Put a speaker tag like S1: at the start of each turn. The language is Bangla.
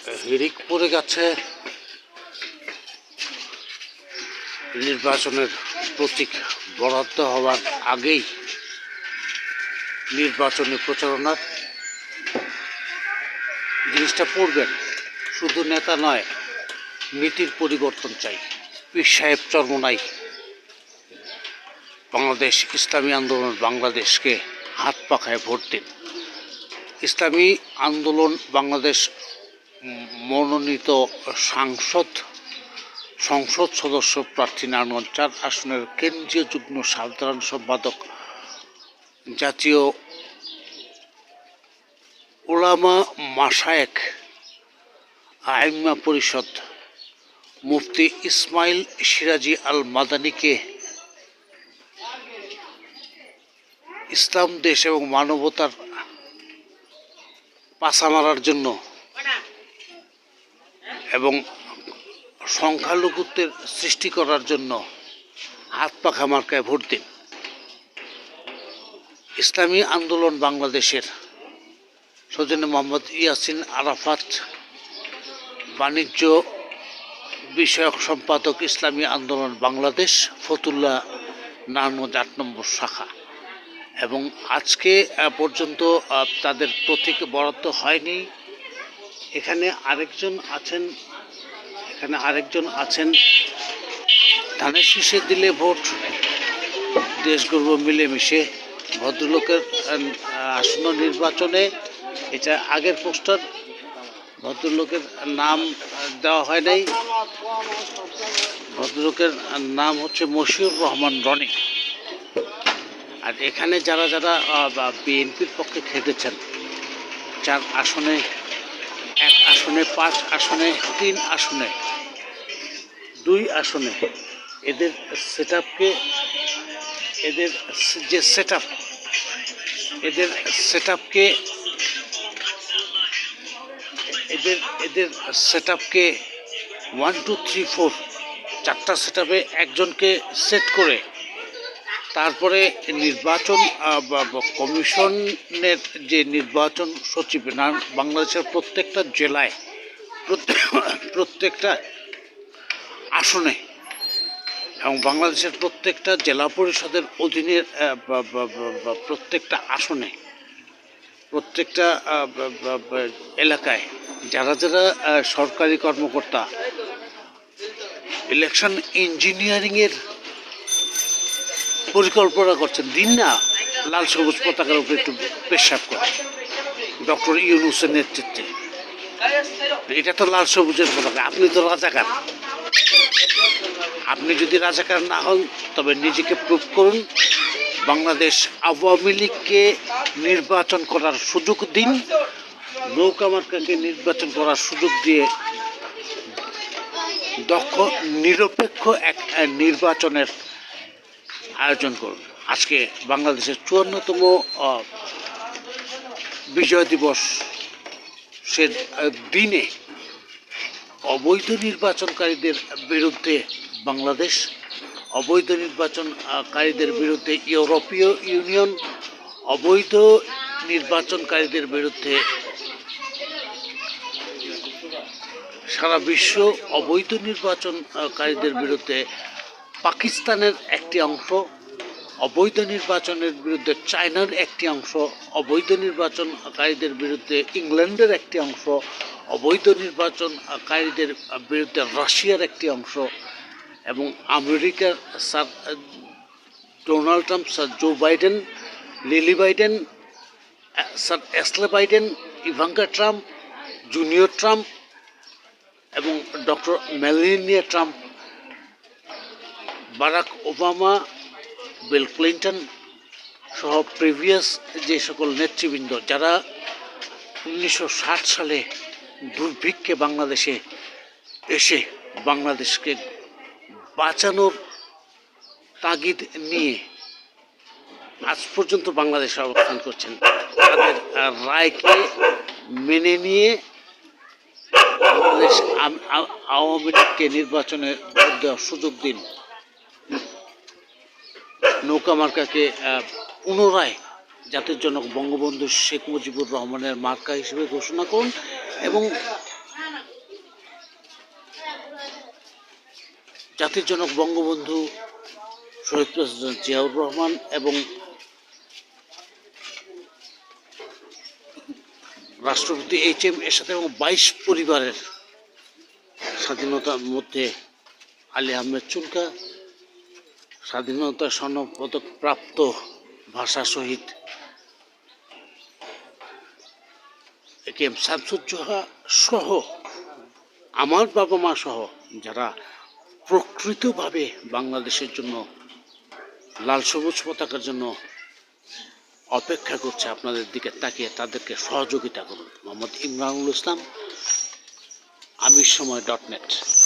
S1: হিড়িক পড়ে গেছে নির্বাচনের প্রতীক বরাদ্দ হওয়ার আগেই নির্বাচনী প্রচারণার জিনিসটা পড়বেন। শুধু নেতা নয়, নীতির পরিবর্তন চাই। পীর সাহেব চরমোনাই বাংলাদেশ ইসলামী আন্দোলন বাংলাদেশকে হাত পাখায় ভোট দিন। ইসলামী আন্দোলন বাংলাদেশ মনোনীত সংসদ সদস্য প্রার্থী নারায়ণগঞ্জ ৪ আসনের কেন্দ্রীয় যুগ্ম সাধারণ সম্পাদক, জাতীয় উলামা মাশায়েখ আইম্মা পরিষদ মুফতি ইসমাইল সিরাজি আল মাদানীকে ইসলাম দেশ এবং মানবতার পাছা মারার জন্য এবং সংখ্যালঘুত্বের সৃষ্টি করার জন্য হাত পাখা মার্কায় ভোট দিন। ইসলামী আন্দোলন বাংলাদেশের সৌজন্যে মোহাম্মদ ইয়াসিন আরাফাত, বাণিজ্য বিষয়ক সম্পাদক, ইসলামী আন্দোলন বাংলাদেশ, ফতুল্লাহ, নারায়ণগঞ্জ ৮ নম্বর শাখা। এবং আজকে পর্যন্ত তাদের প্রতীক বরাদ্দ হয়নি। এখানে আরেকজন আছেন ধানের শীষে দিলে ভোট, দেশ গর্ব মিলেমিশে। ভদ্রলোকের আসন্ন নির্বাচনে, এটা আগের পোস্টার, ভদ্রলোকের নাম দেওয়া হয় নাই। ভদ্রলোকের নাম হচ্ছে মশিউর রহমান রনি। আর এখানে যারা বিএনপির পক্ষে খেটেছেন ৪ আসনে, ১ আসনে, ৫ আসনে, ৩ আসনে, ২ আসনে, এদের সেটআপকে, এদের সেটআপকে 1, 2, 3, 4 4টা সেটআপে একজনকে সেট করে তারপরে নির্বাচন কমিশনের যে নির্বাচন সচিব বাংলাদেশের প্রত্যেকটা জেলায়, প্রত্যেকটা আসনে এবং বাংলাদেশের প্রত্যেকটা জেলা পরিষদের অধীনের প্রত্যেকটা আসনে, প্রত্যেকটা এলাকায় যারা সরকারি কর্মকর্তা ইলেকশন ইঞ্জিনিয়ারিংয়ের পরিকল্পনা করছেন, দিন না লাল সবুজ পতাকার উপরে একটু পেশাব করে ডক্টর ইউনূসের নেতৃত্বে। এটা তো লাল সবুজের পতাকা। আপনি তো রাজাকার। আপনি যদি রাজাকার না হন তবে নিজেকে প্রুভ করুন। বাংলাদেশ আওয়ামী লীগকে নির্বাচন করার সুযোগ দিন, নৌকা মার্কাকে নির্বাচন করার সুযোগ দিয়ে দক্ষ নিরপেক্ষ এক নির্বাচনের আয়োজন করুন। আজকে বাংলাদেশের ৫৪তম বিজয় দিবসের দিনে অবৈধ নির্বাচনকারীদের বিরুদ্ধে বাংলাদেশ, অবৈধ নির্বাচনকারীদের বিরুদ্ধে ইউরোপীয় ইউনিয়ন, অবৈধ নির্বাচনকারীদের বিরুদ্ধে সারা বিশ্ব, অবৈধ নির্বাচনকারীদের বিরুদ্ধে পাকিস্তানের একটি অংশ, অবৈধ নির্বাচনের বিরুদ্ধে চায়নার একটি অংশ, অবৈধ নির্বাচনকারীদের বিরুদ্ধে ইংল্যান্ডের একটি অংশ, অবৈধ নির্বাচনকারীদের বিরুদ্ধে রাশিয়ার একটি অংশ, এবং আমেরিকার sir Donald Trump, sir Joe Biden, Lily Biden, sir Ashley Biden, Ivanka Trump, junior Trump এবং doctor Melania Trump, Barack Obama, Bill Clinton সহ প্রিভিয়াস যে সকল নেতৃবৃন্দ যারা ১৯৬০ সালে দুর্ভিক্ষে বাংলাদেশে এসে বাংলাদেশকে বাঁচানোর তাগিদ নিয়ে আজ পর্যন্ত বাংলাদেশে অবস্থান করছেন, তাদের রায়কে মেনে নিয়ে বাংলাদেশ আওয়ামী লীগকে নির্বাচনে ভোট দেওয়ার সুযোগ দিন। নৌকা মার্কাকে পুনরায় জাতির জনক বঙ্গবন্ধু শেখ মুজিবুর রহমানের মার্কা হিসেবে ঘোষণা করুন এবং জাতির জনক বঙ্গবন্ধু শহীদ প্রেসিডেন্ট জিয়াউর রহমান এবং রাষ্ট্রপতি HM এরশাদ এবং 22 পরিবারের স্বাধীনতার মধ্যে আলী আহমেদ চুলকা, স্বাধীনতা স্বর্ণপদক প্রাপ্ত ভাষা শহীদ AKM শামসুজ্জোহা সহ আমার বাবা মা সহ যারা প্রকৃতভাবে বাংলাদেশের জন্য লাল সবুজ পতাকার জন্য অপেক্ষা করছে, আপনাদের দিকে তাকিয়ে তাদেরকে সহযোগিতা করুন। মোহাম্মদ ইমরানুল ইসলাম, আমিরসময়.net।